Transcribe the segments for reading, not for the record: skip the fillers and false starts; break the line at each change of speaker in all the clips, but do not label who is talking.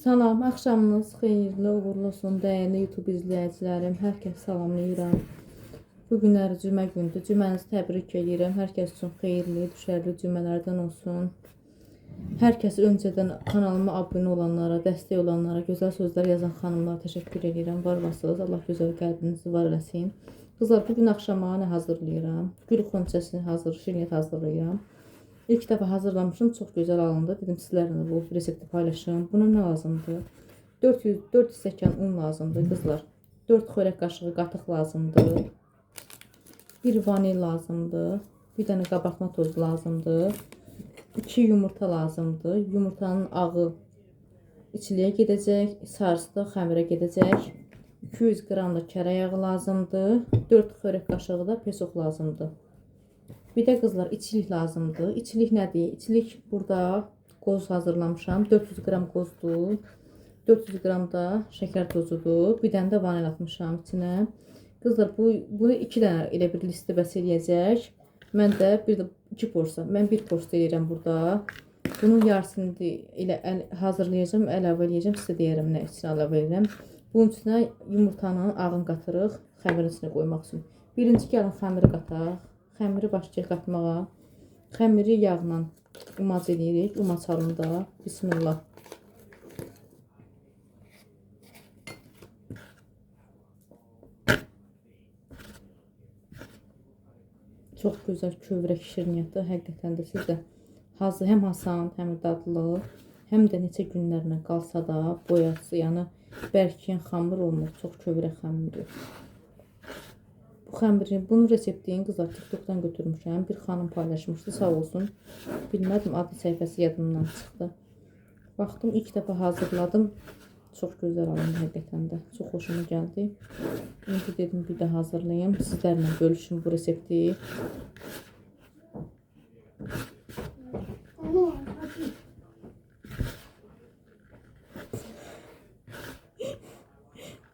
Salam, axşamınız xeyirli, uğurlu olsun, dəyərli YouTube izləyicilərim. Hər kəs salamlayıram. Bu günləri cümə gündür. Cümənizi təbrik edirəm. Hər kəs üçün xeyirli, düşərli cümələrdən olsun. Hər kəs öncədən kanalıma abunə olanlara, dəstək olanlara, gözəl sözlər yazan xanımlara təşəkkür edirəm. Var olasınız. Allah gözəl qəlbinizi var eləsin. Qızlar, bugün axşama nə hazırlayıram? Gül xonçasını şirniyyat hazırlayıram. İlk dəfə hazırlamışım, çox gözəl alındı. Dedim sizlərlə bu resepti paylaşım. Buna nə lazımdır? 400 stəkan un lazımdır qızlar. 4 xörək qaşığı qatıq lazımdır. 1 vanil lazımdır. Bir dənə qabartma tozu lazımdır. 2 yumurta lazımdır. Yumurtanın ağı içiliyə gedəcək, sarısı da xəmirə gedəcək. 200 qram da kərə yağı lazımdır. 4 xörək qaşığı da pesoq lazımdır. Bir də qızlar içilik lazımdır. İçilik nədir? İçilik burada qoz hazırlamışam. 400 qram qozdur. 400 qram da şəkər tozudur. Bir dənə də vanil atmışam içinə. Qızlar bunu 2 dənə elə bir listə bəs eləyəcək. Mən də bir də 2 porsiya. Mən 1 porsiya eləyirəm burada. Bunun yarısını elə hazırlayacağım, əlavə eləyəcəm. Sizə deyərəm nə üçün əlavə eləyirəm. Bunun içinə yumurtanın ağını qatırıq, xəmirin içinə qoymaq üçün. Birinci gəlin xəmiri qataq. Xəmiri başlayaq qatmağa. Xəmiri yağla umac edirik. Umac halında. Bismillah. Çox gözəl kövrək şirniyyatı. Həqiqətən də siz də həm asan, həm dadlı, həm də neçə günlərlə qalsa da boyası, yəni bərkiyən xəmir olmur. Çox kövrək xəmirdir. Bunun reseptini qızlar TikTok'dan götürmüşəm. Bir xanım paylaşmışdı, sağ olsun. Bilmədim, adı səhifəsi yadımdan çıxdı. Baxdım, ilk dəfə hazırladım. Çox gözəl alındı həqiqətən də. Çox xoşuma gəldi. İndi dedim, bir də hazırlayayım. Sizlərlə bölüşüm bu resepti.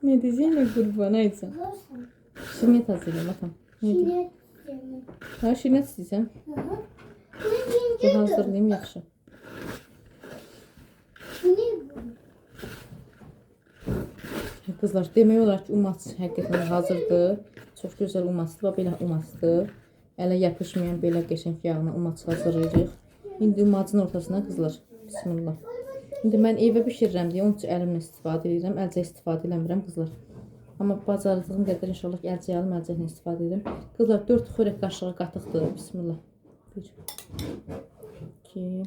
Ne diyeceğim kurban ayıcan? Şirniyyat hazırlayayım bakalım.
Şirniyyat
Ha, şirniyyat istəyəcəm. Bu hazırlayayım yaxşı. Qızlar, demək olar ki, umaç həqiqətən hazırdır. Çox gözəl umaçdır. Belə umaçdır. Ələ yapışmayan belə qəşəng yağına umaç hazırlayırıq. İndi umacın ortasına qızlar. Bismillah. İndi mən evə bişirirəm deyə onun üçün əlimlə istifadə edirəm. Əlcək istifadə eləmirəm qızlar. Amma bacardığım qədər inşallah əlcək alım, əlcəklə istifadə edirəm. Qızlar, 4 xörək qaşığı qatıqdır. Bismillah. 1, 2,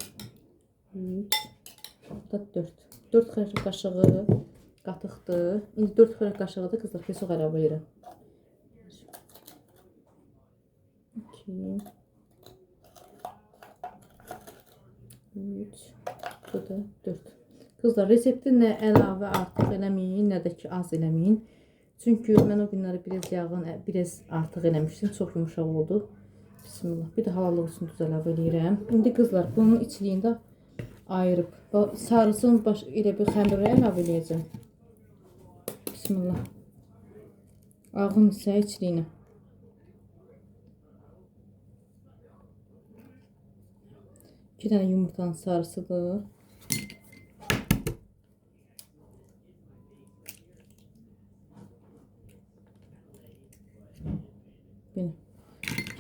3, 4. 4 xörək qaşığı qatıqdır. İndi 4 xörək qaşığı da qızlar pesoq əlavə edirəm. 2, 3, bu da 4. Qızlar, resepti nə əlavə artıq eləməyin, nə də ki az eləməyin. Çünki mən o günləri biraz artıq eləmişdim. Çox yumuşaq oldu. Bismillah. Bir də halallıq üçün duz əlavə eləyirəm. İndi qızlar, bunun içliyində ayırıb. Sarısını elə bir xəmirə əlavə eləyəcəm. Bismillah. Ağın isə içliyinə. İki dənə yumurtanın sarısıdır.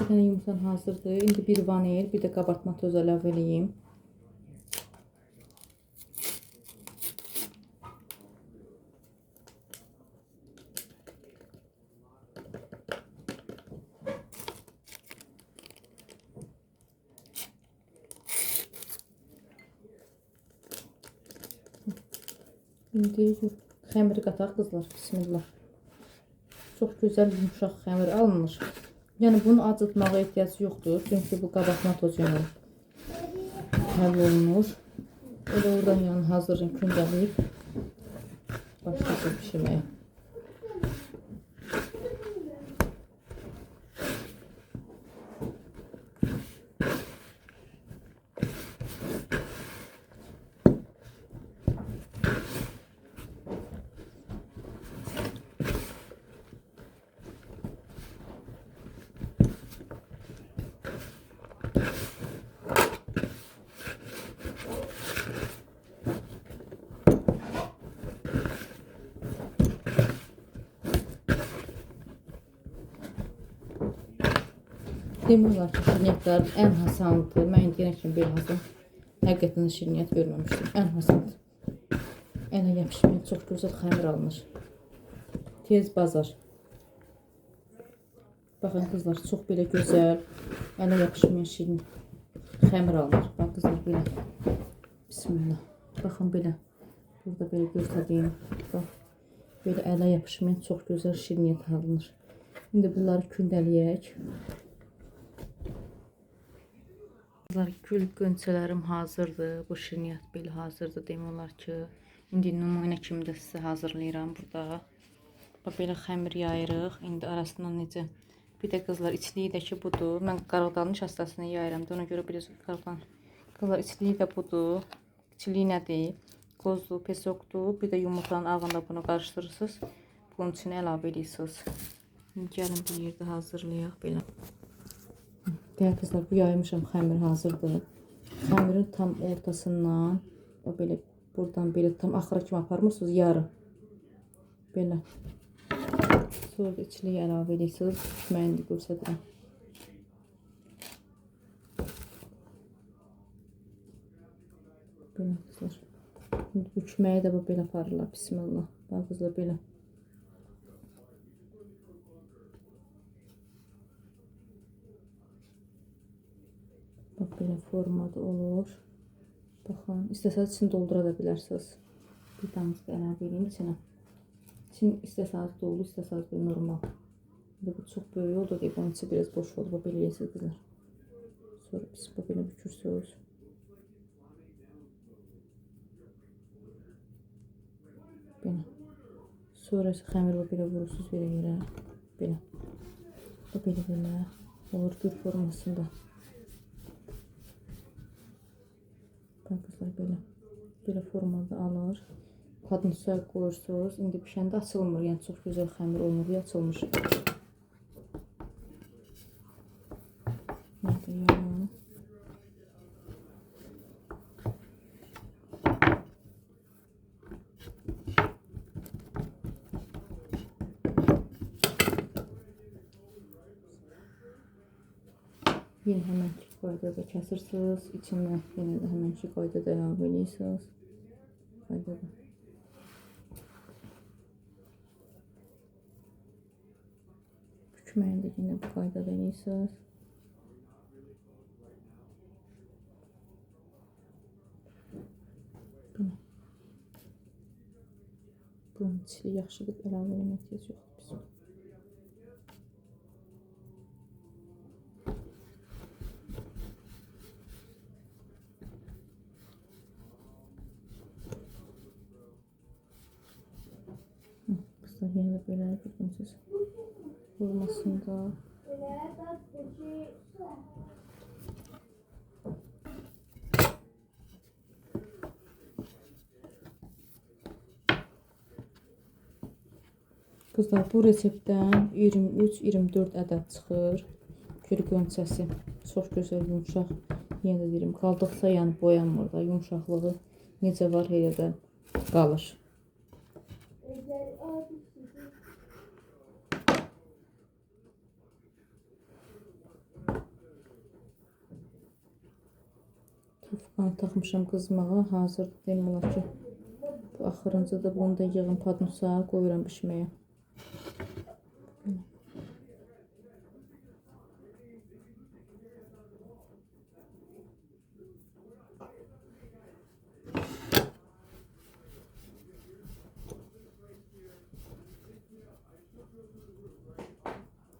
İki dənə yumurtan hazırdır. İndi bir vanil, bir də qabartma tozu əlavə eləyim. İndi xəmiri qataq qızlar. Bismillah. Çox gözəl yumuşaq xəmir alınır. Yəni bunu acıtmağa ehtiyac yoxdur. Çünki bu qabartma tozu ilə həll olunur. Elə oradan yəni hazır kündəliyib başlayacaq pişirməyə. Demək olar ki, şirniyyatlar ən hasandır. Mən indiyənə kimi bir hazım. Həqiqətən şirniyyat görməmişdim. Ən hasandır. Ələ yapışmayan çox gözəl xəmir alınır. Tez bazar. Baxın qızlar, çox belə gözəl, ələ yapışmayan şirin xəmir alınır. Bax qızlar, belə. Bismillah. Baxın belə. Burada belə göstəreyim. Bax. Belə ələ yapışmayan çox gözəl şirniyyat alınır. İndi bunları kündələyək. Qızlar, gül qönçələrim hazırdır. Bu şirniyyat belə hazırdır. Demək olar ki, indi nümunə kimi də sizə hazırlayıram burada. Bax, belə xəmir yayırıq. İndi arasından necə? Bir də qızlar, içliyi də ki budur. Mən qarğıdalı nişastasını yayıram. Ona görə bilirsiniz, qızlar, içliyi də budur. İçliyi nədir? Qozdur, pesokdur. Bir də yumurtanın ağında bunu qarışdırırsınız. Bunun için əlavə edirsiniz. Gəlin bir yerdə hazırlayaq belə. Deyək qızlar, bu yaymışam xəmir hazırdır. Xəmirin tam ortasından, belə buradan belə tam axıra kimi aparmırsınız, yarı. Belə. Sonra da içliyi əlavə edirsiniz. Mən indi göstərirəm. Belə qızlar. Bükməyi də bu belə aparırlar. Bismillah. Bax qızlar, belə. Bax, belə formada olur. Baxın, istəsəniz için doldura da bilərsiniz. Bir tanesi də əlavə edeyim içine. İçin istəsəniz dolu, istəsəniz böyle normal. Bu çox böyük oldu deyib, onun içi biraz boş oldu. Belə yesiz qızlar. Sonra biz belə bükürsünüz. Belə. Sonra xəmir belə vurursunuz belə yerə. Belə. Belə olur gül formasında. Qızlar, belə formada alır. Qadın suya qoyursunuz. İndi pişəndə açılmır. Yəni çox gözəl xəmir olmur, açılmış. Yine həmənki qaydada kəsirsiniz. İçindən yenə də həmənki qaydada əlavə edirsiniz. Qaydada. Bükməyi də yenə bu qaydada edirsiniz. Bunun içli yaxşıdır, əlavə eləmək yoxdur bizim. Yine böyle yapıyorsunuz vurmasında. Kızlar, bu reseptdən 23-24 ədəd çıxır. Kül qönçəsi çox gözəl, yumuşaq. Yenə də deyirəm, qaldıqsa yəni boyanmır da, yumuşaqlığı necə var elə də qalır. Tufqanı taxmışam qızmağa, hazır demək olar ki, bu axırıncı da bunu da yığın padnusa qoyuram bişməyə.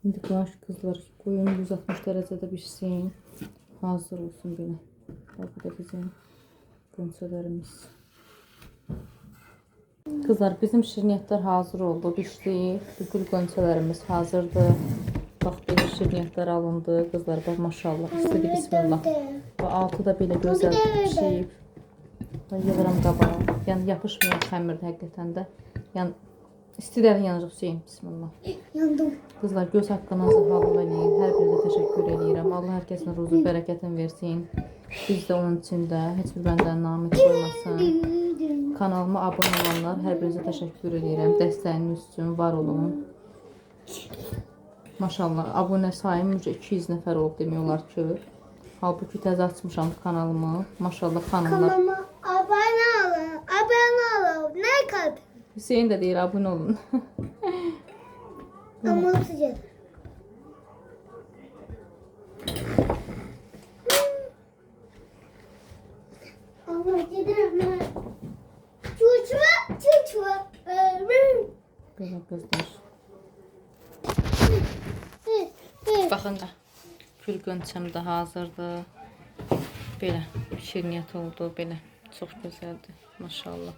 İndi qaş qızlar qoyun 160 dərəcədə pişsin, hazır olsun belə. Bu da bizim qönçələrimiz. Kızlar, bizim şirniyyatlar hazır oldu, pişdi. Gül qönçələrimiz hazırdır. Bax, belə şirniyyatlar alındı. Qızlar, bax, maşallah, istedi, bismillah. Bu altı da belə gözəl pişib. Yığıram qabağa. Yəni yapışmıyor xəmirdə həqiqətən də. Yəni istilərin yanacaq Hüseyin, bismillah.
Yandım.
Kızlar, göz haqqınızı halal eləyin. Hər birinizə təşəkkür edirəm. Allah hər kəsin ruzu bərəkətin versin. Biz də onun için də heç bir bəndən namət qoymasın. Kanalıma abunə olanlar hər birinizə təşəkkür edirəm. Dəstəyiniz üçün var olun. Maşallah, abunə sayım 200 nəfər olub demək olar ki. Halbuki təzə açmışam kanalımı. Maşallah xanımlar.
Kanalıma abone olun. Abone olun. Ne kadar?
Hüseyin də deyir abunə olun.
Ama sıcak. Allah gidelim. Çuçma, çuçma.
Belə qızlar. Baxın da. Gül qönçəm də hazırdır. Belə şirniyyat oldu, belə. Çox gözəldir. Maşallah.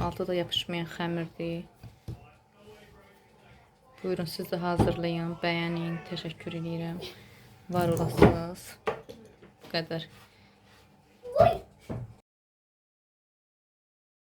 Altı da yapışmayan xəmirdir. Buyurun siz də hazırlayın, bəyənin. Təşəkkür edirəm. Var olasınız. Bu qədər.